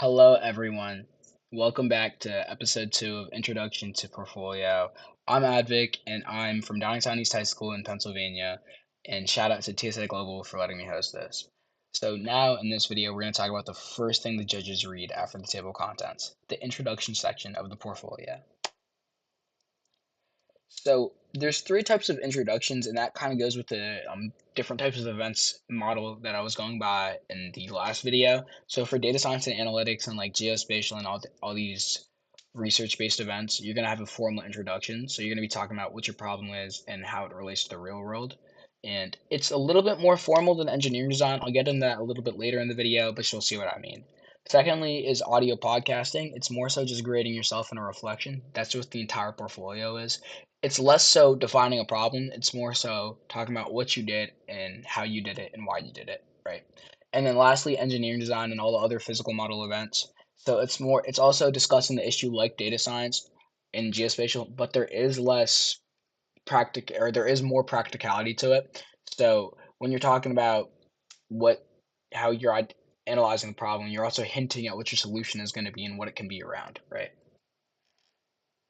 Hello, everyone. Welcome back to episode 2 of Introduction to Portfolio. I'm Advik, and I'm from Downingtown East High School in Pennsylvania. And shout out to TSAGlobal for letting me host this. So, now in this video, we're going to talk about the first thing the judges read after the table of contents, the introduction section of the portfolio. So there's three types of introductions, and that kind of goes with the different types of events model that I was going by in the last video. So for data science and analytics and like geospatial and all these research-based events, you're gonna have a formal introduction. So you're gonna be talking about what your problem is and how it relates to the real world. And it's a little bit more formal than engineering design. I'll get into that a little bit later in the video, but you'll see what I mean. Secondly is audio podcasting. It's more so just grading yourself in a reflection. That's what the entire portfolio is. It's less so defining a problem, it's more so talking about what you did and how you did it and why you did it, right? And then lastly, engineering design and all the other physical model events. So it's also discussing the issue like data science and geospatial, but there is more practicality to it. So when you're talking about what how you're analyzing the problem, you're also hinting at what your solution is going to be and what it can be around, right?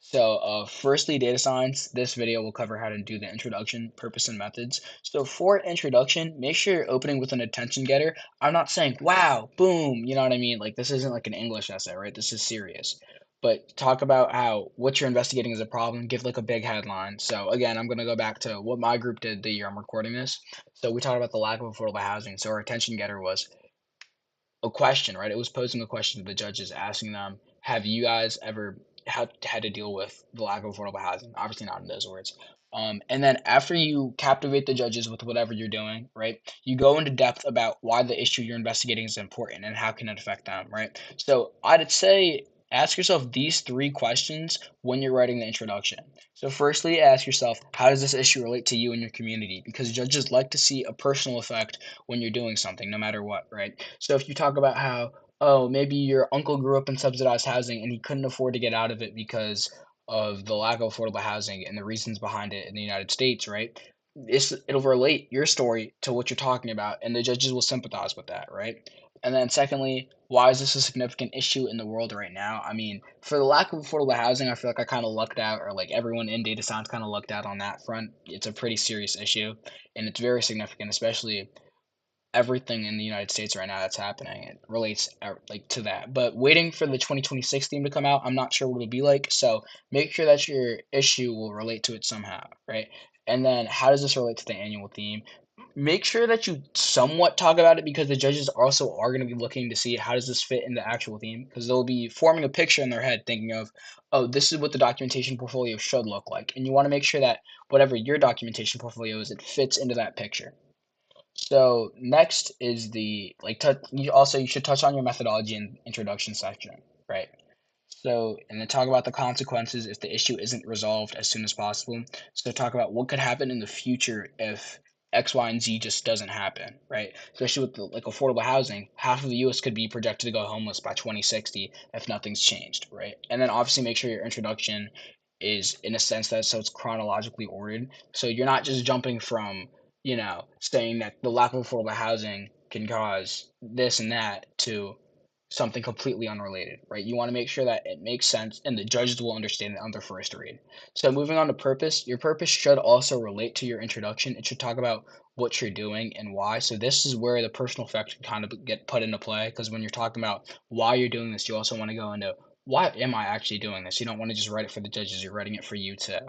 So, firstly, data science. This video will cover how to do the introduction, purpose, and methods. So, for introduction, make sure you're opening with an attention getter. I'm not saying, wow, boom, you know what I mean? Like, this isn't like an English essay, right? This is serious. But talk about how what you're investigating is a problem, give like a big headline. So, again, I'm going to go back to what my group did the year I'm recording this. So, we talked about the lack of affordable housing. So, our attention getter was a question, right? It was posing a question to the judges, asking them, "Have you guys ever had to deal with the lack of affordable housing?" Obviously, not in those words. And then after you captivate the judges with whatever you're doing, right? You go into depth about why the issue you're investigating is important and how can it affect them, right? So I'd say ask yourself these three questions when you're writing the introduction. So firstly, ask yourself, how does this issue relate to you and your community? Because judges like to see a personal effect when you're doing something, no matter what, right? So if you talk about how, oh, maybe your uncle grew up in subsidized housing and he couldn't afford to get out of it because of the lack of affordable housing and the reasons behind it in the United States, right? It'll relate your story to what you're talking about, and the judges will sympathize with that, right? And then secondly, why is this a significant issue in the world right now? I mean, for the lack of affordable housing, I feel like I kind of lucked out, or like everyone in data science kind of lucked out on that front. It's a pretty serious issue, and it's very significant, especially everything in the United States right now that's happening. It relates like to that. But waiting for the 2026 theme to come out, I'm not sure what it'll be like. So make sure that your issue will relate to it somehow, right? And then how does this relate to the annual theme? Make sure that you somewhat talk about it because the judges also are going to be looking to see how does this fit in the actual theme because they'll be forming a picture in their head thinking of, oh, this is what the documentation portfolio should look like. And you want to make sure that whatever your documentation portfolio is, it fits into that picture. So next is the you should touch on your methodology and introduction section, right? So and then talk about the consequences if the issue isn't resolved as soon as possible. So talk about what could happen in the future if X, Y, and Z just doesn't happen, right? Especially with like affordable housing, half of the U.S. could be projected to go homeless by 2060 if nothing's changed, right? And then obviously make sure your introduction is in a sense that so it's chronologically ordered, so you're not just jumping from saying that the lack of affordable housing can cause this and that to something completely unrelated, right? You want to make sure that it makes sense and the judges will understand it on their first read. So moving on to purpose, your purpose should also relate to your introduction. It should talk about what you're doing and why. So this is where the personal effects can kind of get put into play because when you're talking about why you're doing this, you also want to go into why am I actually doing this? You don't want to just write it for the judges, you're writing it for you too.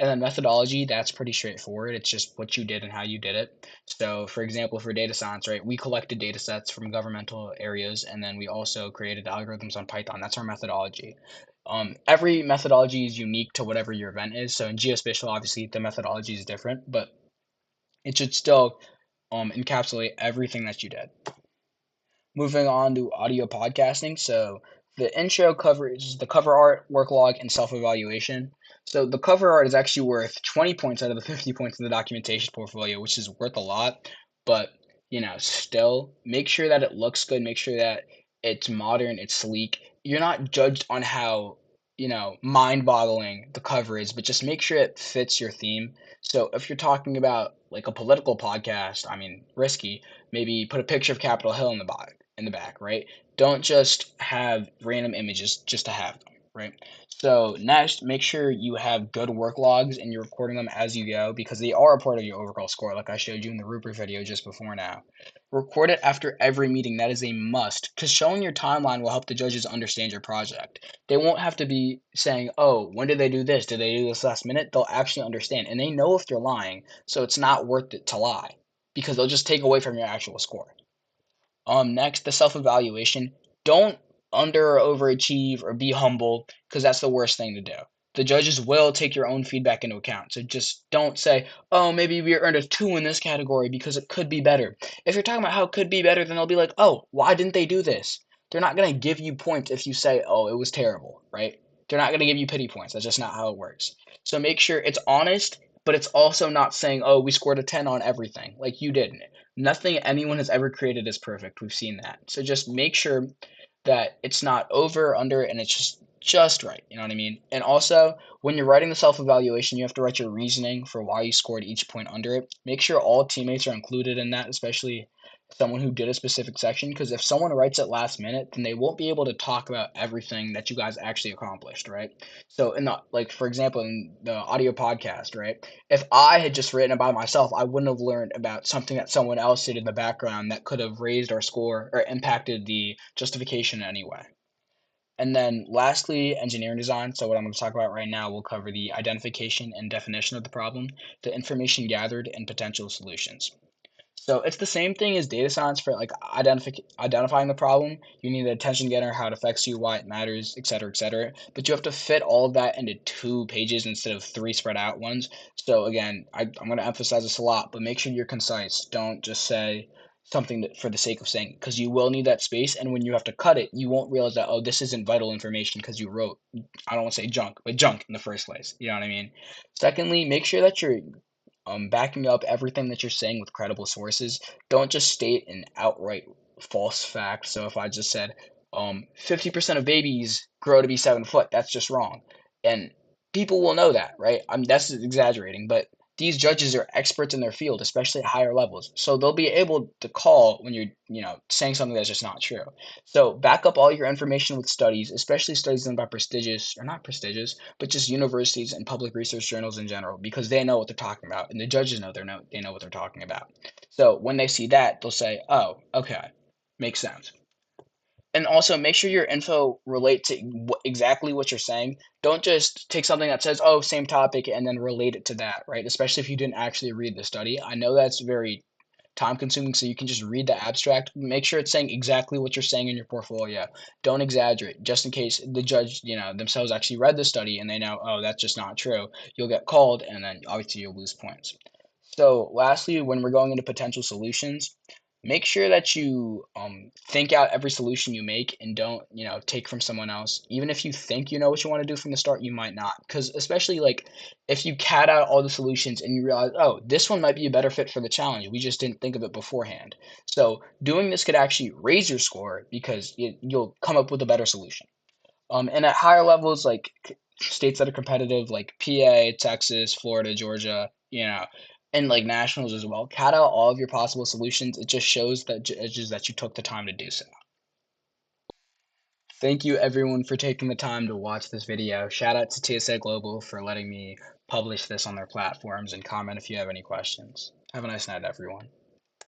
And then methodology, that's pretty straightforward. It's just what you did and how you did it. So, for example, for data science, right, we collected data sets from governmental areas, and then we also created algorithms on Python. That's our methodology. Every methodology is unique to whatever your event is. So in geospatial, obviously, the methodology is different, but it should still encapsulate everything that you did. Moving on to audio podcasting. So the intro covers the cover art, work log, and self-evaluation. So the cover art is actually worth 20 points out of the 50 points in the documentation portfolio, which is worth a lot. But, still make sure that it looks good, make sure that it's modern, it's sleek. You're not judged on how, mind-boggling the cover is, but just make sure it fits your theme. So if you're talking about like a political podcast, I mean, risky, maybe put a picture of Capitol Hill in the bottom, in the back, right? Don't just have random images just to have them, right? So next, make sure you have good work logs and you're recording them as you go because they are a part of your overall score, like I showed you in the rubric video just before now. Record it after every meeting. That is a must because showing your timeline will help the judges understand your project. They won't have to be saying, oh, when did they do this? Did they do this last minute? They'll actually understand and they know if they're lying, so it's not worth it to lie because they'll just take away from your actual score. Next, the self-evaluation. Don't under or overachieve or be humble because that's the worst thing to do. The judges will take your own feedback into account. So just don't say, oh, maybe we earned a 2 in this category because it could be better. If you're talking about how it could be better, then they'll be like, oh, why didn't they do this? They're not going to give you points if you say, oh, it was terrible, right? They're not going to give you pity points. That's just not how it works. So make sure it's honest, but it's also not saying, oh, we scored a 10 on everything, like you didn't. Nothing anyone has ever created is perfect. We've seen that. So just make sure that it's not over, under, and it's just right. You know what I mean? And also, when you're writing the self-evaluation, you have to write your reasoning for why you scored each point under it. Make sure all teammates are included in that, especially someone who did a specific section, because if someone writes it last minute, then they won't be able to talk about everything that you guys actually accomplished, right? So in the like for example in the audio podcast, right? If I had just written it by myself, I wouldn't have learned about something that someone else did in the background that could have raised our score or impacted the justification in any way. And then lastly, engineering design. So what I'm going to talk about right now will cover the identification and definition of the problem, the information gathered, and potential solutions. So it's the same thing as data science for like identifying the problem. You need the attention getter, how it affects you, why it matters, et cetera, et cetera. But you have to fit all of that into 2 pages instead of 3 spread out ones. So again, I'm going to emphasize this a lot, but make sure you're concise. Don't just say something that, for the sake of saying, because you will need that space. And when you have to cut it, you won't realize that, oh, this isn't vital information because you wrote, I don't want to say junk, but junk in the first place. You know what I mean? Secondly, make sure that you're backing up everything that you're saying with credible sources. Don't just state an outright false fact. So if I just said, 50% of babies grow to be 7 foot, that's just wrong. And people will know that, right? I mean, that's exaggerating, but these judges are experts in their field, especially at higher levels. So they'll be able to call when you're, saying something that's just not true. So back up all your information with studies, especially studies done by prestigious or not prestigious, but just universities and public research journals in general, because they know what they're talking about, and the judges they know what they're talking about. So when they see that, they'll say, "Oh, okay, makes sense." And also make sure your info relate to exactly what you're saying. Don't just take something that says, "Oh, same topic," and then relate it to that, right? Especially if you didn't actually read the study. I know that's very time consuming, so you can just read the abstract. Make sure it's saying exactly what you're saying in your portfolio. Don't exaggerate, just in case the judge, themselves actually read the study and they know, oh, that's just not true. You'll get called, and then obviously you'll lose points. So, lastly, when we're going into potential solutions, make sure that you think out every solution you make and don't, take from someone else. Even if you think you know what you want to do from the start, you might not. Because especially like if you cat out all the solutions and you realize, oh, this one might be a better fit for the challenge. We just didn't think of it beforehand. So doing this could actually raise your score because you'll come up with a better solution. And at higher levels, like states that are competitive, like PA, Texas, Florida, Georgia, and like nationals as well, cat out all of your possible solutions. It just shows that judges that you took the time to do so. Thank you everyone for taking the time to watch this video. Shout out to TSA Global for letting me publish this on their platforms and comment if you have any questions. Have a nice night, everyone.